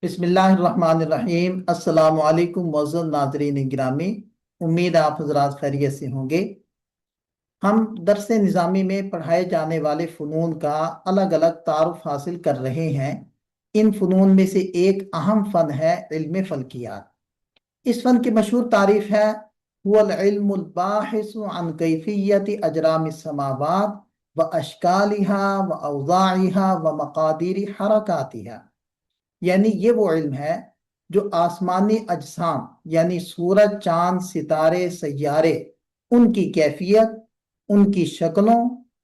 بسم اللہ الرحمن الرحیم۔ السلام علیکم معزز ناظرین گرامی، امید آپ حضرات خیریت سے ہوں گے۔ ہم درس نظامی میں پڑھائے جانے والے فنون کا الگ الگ تعارف حاصل کر رہے ہیں۔ ان فنون میں سے ایک اہم فن ہے علم فلکیات۔ اس فن کی مشہور تعریف ہے هو العلم الباحث عن کیفیت اجرام السماوات و اشکالها و اوضاعها و مقادیر حرکاتها، یعنی یہ وہ علم ہے جو آسمانی اجسام یعنی سورج، چاند، ستارے، سیارے، ان کی کیفیت، ان کی شکلوں،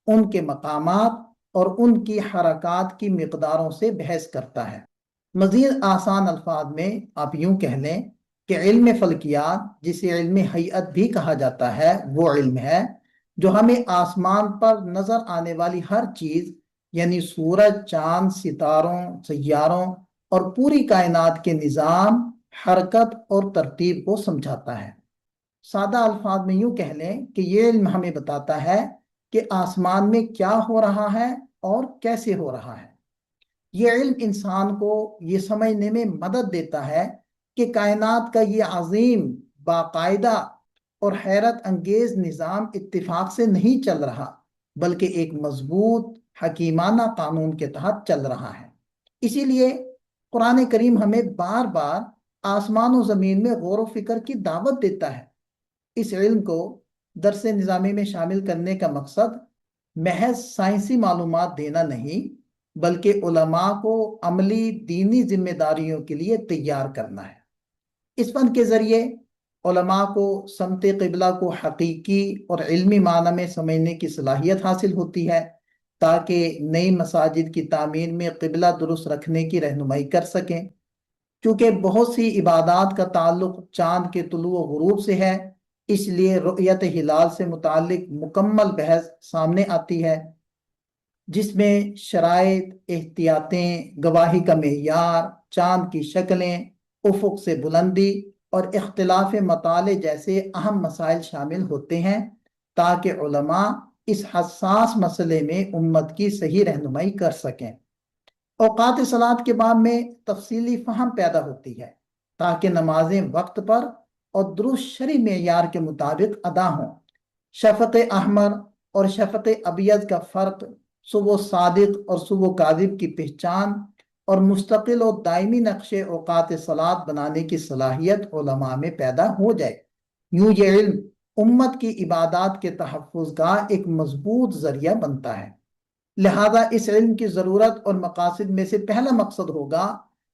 ان کے مقامات اور ان کی حرکات کی مقداروں سے بحث کرتا ہے۔ مزید آسان الفاظ میں آپ یوں کہہ لیں کہ علم فلکیات، جسے علم ہیئت بھی کہا جاتا ہے، وہ علم ہے جو ہمیں آسمان پر نظر آنے والی ہر چیز یعنی سورج، چاند، ستاروں، سیاروں اور پوری کائنات کے نظام، حرکت اور ترتیب کو سمجھاتا ہے۔ سادہ الفاظ میں یوں کہہ لیں کہ یہ علم ہمیں بتاتا ہے کہ آسمان میں کیا ہو رہا ہے اور کیسے ہو رہا ہے۔ یہ علم انسان کو یہ سمجھنے میں مدد دیتا ہے کہ کائنات کا یہ عظیم، باقاعدہ اور حیرت انگیز نظام اتفاق سے نہیں چل رہا، بلکہ ایک مضبوط حکیمانہ قانون کے تحت چل رہا ہے۔ اسی لیے قرآن کریم ہمیں بار بار آسمان و زمین میں غور و فکر کی دعوت دیتا ہے۔ اس علم کو درس نظامی میں شامل کرنے کا مقصد محض سائنسی معلومات دینا نہیں، بلکہ علماء کو عملی دینی ذمہ داریوں کے لیے تیار کرنا ہے۔ اس فن کے ذریعے علماء کو سمت قبلہ کو حقیقی اور علمی معنی میں سمجھنے کی صلاحیت حاصل ہوتی ہے، تاکہ نئی مساجد کی تعمیر میں قبلہ درست رکھنے کی رہنمائی کر سکیں۔ چونکہ بہت سی عبادات کا تعلق چاند کے طلوع و غروب سے ہے، اس لیے رؤیت ہلال سے متعلق مکمل بحث سامنے آتی ہے، جس میں شرائط، احتیاطیں، گواہی کا معیار، چاند کی شکلیں، افق سے بلندی اور اختلاف مطالع جیسے اہم مسائل شامل ہوتے ہیں، تاکہ علماء اس حساس مسئلے میں امت کی صحیح رہنمائی کر سکیں۔ اوقات صلاۃ کے باب میں تفصیلی فہم پیدا ہوتی ہے، تاکہ نمازیں وقت پر اور درست شرعی معیار کے مطابق ادا ہوں۔ شفق احمر اور شفق ابیض کا فرق، صبح صادق اور صبح کاذب کی پہچان اور مستقل اور دائمی نقشے اوقات صلاۃ بنانے کی صلاحیت علماء میں پیدا ہو جائے۔ یوں یہ علم امت کی عبادات کے تحفظ کا ایک مضبوط ذریعہ بنتا ہے۔ لہذا اس علم کی ضرورت اور مقاصد میں سے پہلا مقصد ہوگا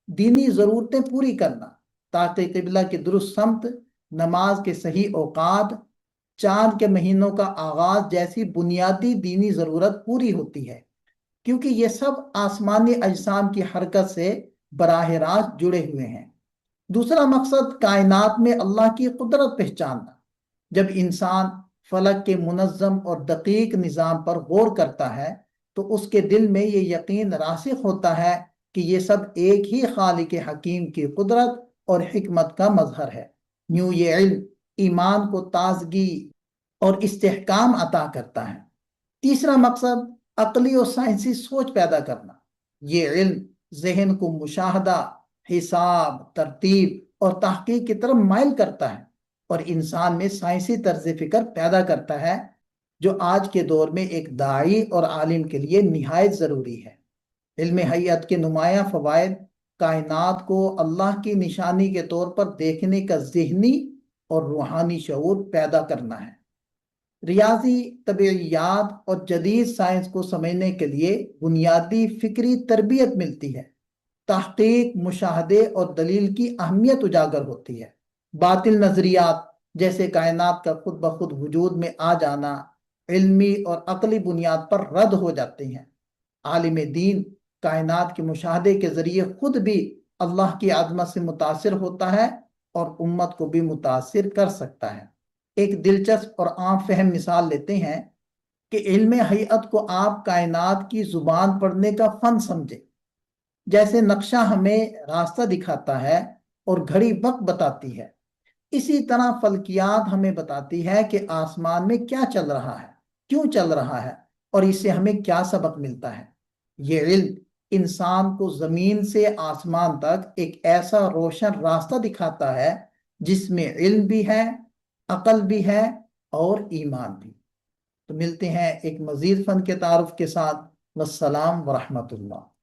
دینی ضرورتیں پوری کرنا، تاکہ قبلہ کی درست سمت، نماز کے صحیح اوقات، چاند کے مہینوں کا آغاز جیسی بنیادی دینی ضرورت پوری ہوتی ہے، کیونکہ یہ سب آسمانی اجسام کی حرکت سے براہ راست جڑے ہوئے ہیں۔ دوسرا مقصد کائنات میں اللہ کی قدرت پہچاننا۔ جب انسان فلک کے منظم اور دقیق نظام پر غور کرتا ہے تو اس کے دل میں یہ یقین راسخ ہوتا ہے کہ یہ سب ایک ہی خالق حکیم کی قدرت اور حکمت کا مظہر ہے۔ یوں یہ علم ایمان کو تازگی اور استحکام عطا کرتا ہے۔ تیسرا مقصد عقلی اور سائنسی سوچ پیدا کرنا۔ یہ علم ذہن کو مشاہدہ، حساب، ترتیب اور تحقیق کی طرف مائل کرتا ہے، اور انسان میں سائنسی طرز فکر پیدا کرتا ہے، جو آج کے دور میں ایک داعی اور عالم کے لیے نہایت ضروری ہے۔ علم حیات کے نمایاں فوائد کائنات کو اللہ کی نشانی کے طور پر دیکھنے کا ذہنی اور روحانی شعور پیدا کرنا ہے۔ ریاضی، طبیعیات اور جدید سائنس کو سمجھنے کے لیے بنیادی فکری تربیت ملتی ہے۔ تحقیق، مشاہدے اور دلیل کی اہمیت اجاگر ہوتی ہے۔ باطل نظریات جیسے کائنات کا خود بخود وجود میں آ جانا علمی اور عقلی بنیاد پر رد ہو جاتے ہیں۔ عالم دین کائنات کے مشاہدے کے ذریعے خود بھی اللہ کی عظمت سے متاثر ہوتا ہے اور امت کو بھی متاثر کر سکتا ہے۔ ایک دلچسپ اور عام فہم مثال لیتے ہیں کہ علم حیات کو آپ کائنات کی زبان پڑھنے کا فن سمجھے۔ جیسے نقشہ ہمیں راستہ دکھاتا ہے اور گھڑی وقت بتاتی ہے، اسی طرح فلکیات ہمیں بتاتی ہے کہ آسمان میں کیا چل رہا ہے، کیوں چل رہا ہے اور اس سے ہمیں کیا سبق ملتا ہے۔ یہ علم انسان کو زمین سے آسمان تک ایک ایسا روشن راستہ دکھاتا ہے جس میں علم بھی ہے، عقل بھی ہے اور ایمان بھی۔ تو ملتے ہیں ایک مزید فن کے تعارف کے ساتھ۔ والسلام ورحمۃ اللہ۔